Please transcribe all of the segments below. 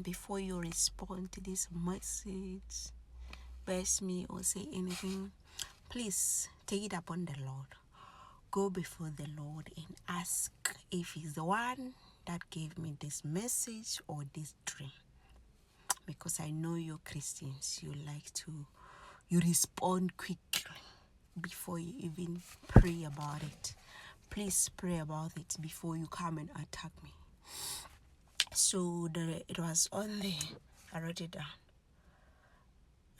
before you respond to this message, bless me or say anything, please take it upon the Lord. Go before the Lord and ask if He's the one that gave me this message or this dream. Because I know you Christians, you respond quickly before you even pray about it. Please pray about it before you come and attack me. So it was on I wrote it down.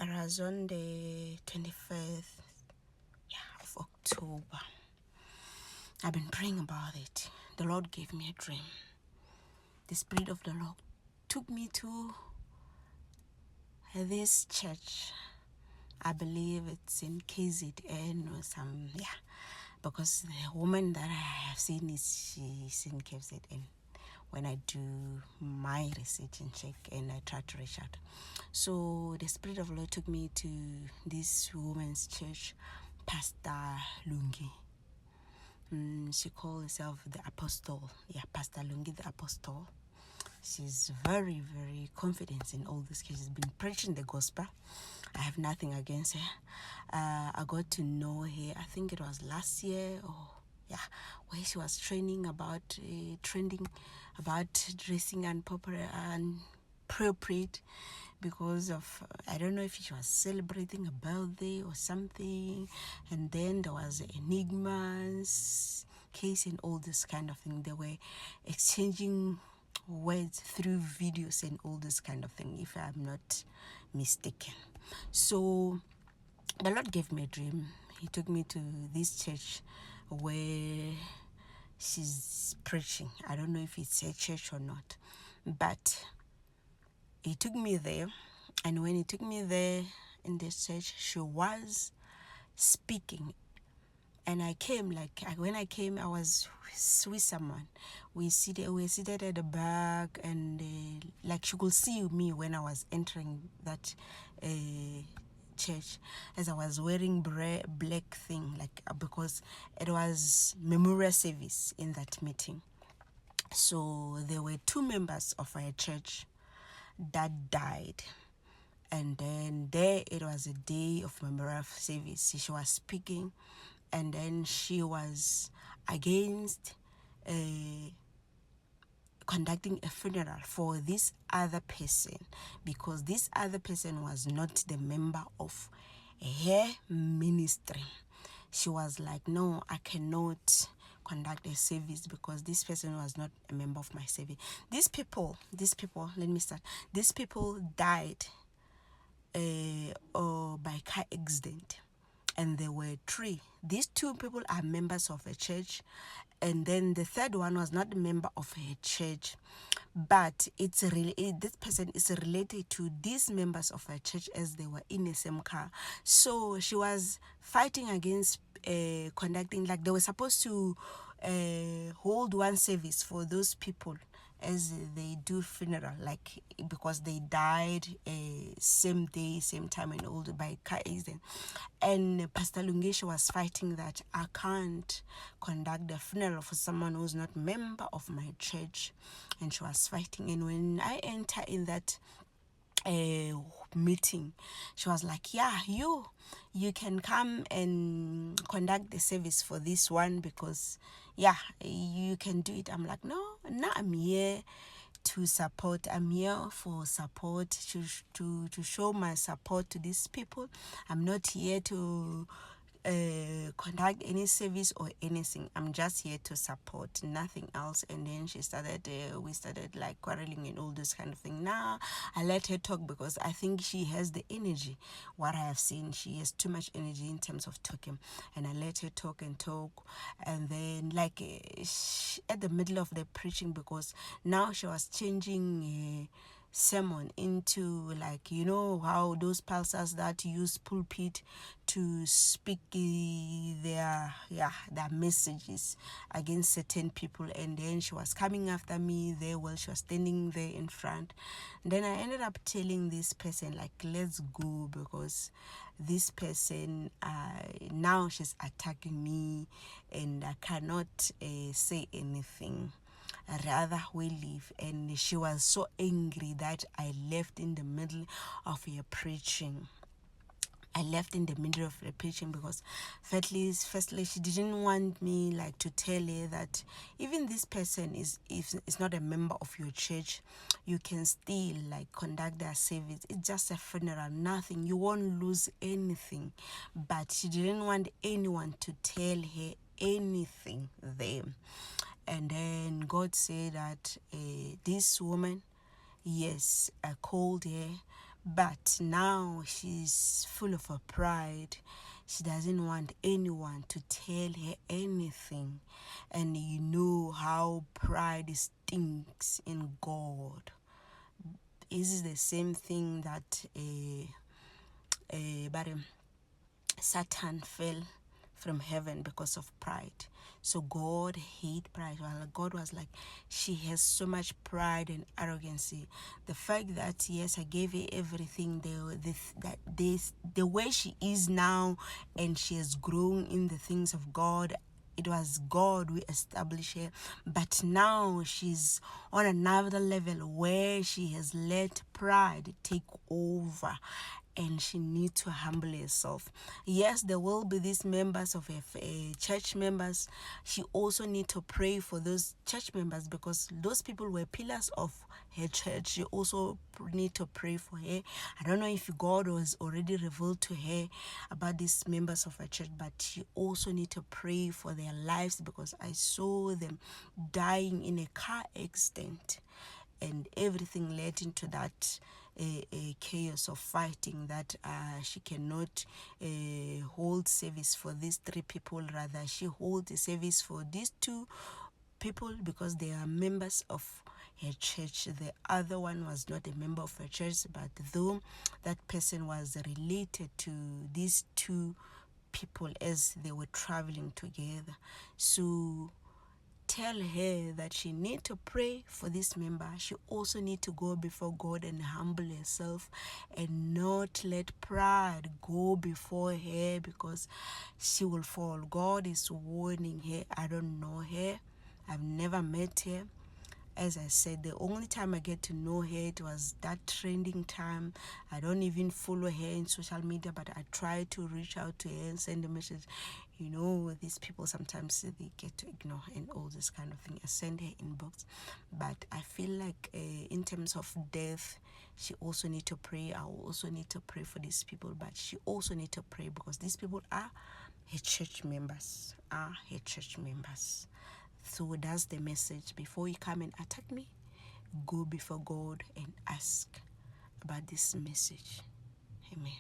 It was on the 25th of October. I've been praying about it. The Lord gave me a dream. The Spirit of the Lord took me to this church. I believe it's in KZN or some, because the woman that I have seen she's in KZN. When I do my research and check and I try to reach out. So the Spirit of the Lord took me to this woman's church, Pastor Lungi. She called herself the Apostle. Pastor Lungi, the Apostle. She's very, very confident in all this. She's been preaching the gospel. I have nothing against her. I got to know her, I think it was last year where she was trending about dressing appropriate because of, I don't know if she was celebrating a birthday or something, and then there was enigmas case and all this kind of thing. They were exchanging words through videos and all this kind of thing, if I'm not mistaken. So the Lord gave me a dream. He took me to this church where she's preaching. I don't know if it's a church or not, but He took me there. And when He took me there in this church, she was speaking. And when I came, I was with someone. We were seated at the back, and she could see me when I was entering that church, as I was wearing black thing, because it was memorial service in that meeting. So there were 2 members of our church that died. And then it was a day of memorial service. She was speaking, and then she was against conducting a funeral for this other person, because this other person was not the member of her ministry. She was like, no, I cannot conduct a service because this person was not a member of my service. These people, let me start. These people died by car accident, and there were 3. These 2 people are members of a church, and then the third one was not a member of a church, but this person is related to these members of a church, as they were in the same car. So she was fighting against conducting, they were supposed to hold one service for those people as they do funeral, because they died same day, same time, and all by car accident. And Pastor Lungesha was fighting that I can't conduct the funeral for someone who's not member of my church, and she was fighting. And when I enter in that meeting, she was like, you can come and conduct the service for this one, because you can do it. I'm like, no, I'm here to support. I'm here for support, to show my support to these people. I'm not here to conduct any service or anything. I'm just here to support, nothing else. And then we started quarreling and all this kind of thing. Now I let her talk, because I think she has the energy. What I have seen, she has too much energy in terms of talking, and I let her talk. And then at the middle of the preaching, because now she was changing sermon into how those pastors that use pulpit to speak their messages against certain people. And then she was coming after me there while she was standing there in front. And then I ended up telling this person, let's go, because this person now she's attacking me, and I cannot say anything. rather we leave. And she was so angry that I left in the middle of her preaching. I left in the middle of the preaching because firstly, she didn't want me like to tell her that even this person is not a member of your church, you can still like conduct their service. It's just a funeral, nothing. You won't lose anything. But she didn't want anyone to tell her anything there. And then God said that this woman, yes, I called her, but now she's full of her pride. She doesn't want anyone to tell her anything. And you know how pride stinks in God. This is the same thing that but Satan fell from heaven because of pride. So God hate pride. Well, God was like, she has so much pride and arrogancy. The fact that yes, I gave her everything, the way she is now, and she has grown in the things of God. It was God who established her, but now she's on another level where she has let pride take over, and she needs to humble herself. Yes, there will be these members of a church members. She also need to pray for those church members because those people were pillars of her church. She also need to pray for her. I don't know if God was already revealed to her about these members of her church, but she also need to pray for their lives because I saw them dying in a car accident, and everything led into that a chaos of fighting that she cannot hold service for these three people. Rather, she holds a service for these two people because they are members of her church. The other one was not a member of her church, but though that person was related to these two people as they were traveling together. So tell her that she need to pray for this member. She also need to go before God and humble herself and not let pride go before her because she will fall. God is warning her. I don't know her. I've never met her. As I said, the only time I get to know her, it was that trending time. I don't even follow her in social media, but I try to reach out to her and send a message. You know, these people sometimes they get to ignore and all this kind of thing. I send her inbox, but I feel like in terms of death, she also need to pray. I also need to pray for these people, but she also need to pray because these people are her church members. So that's the message. Before you come and attack me, go before God and ask about this message. Amen.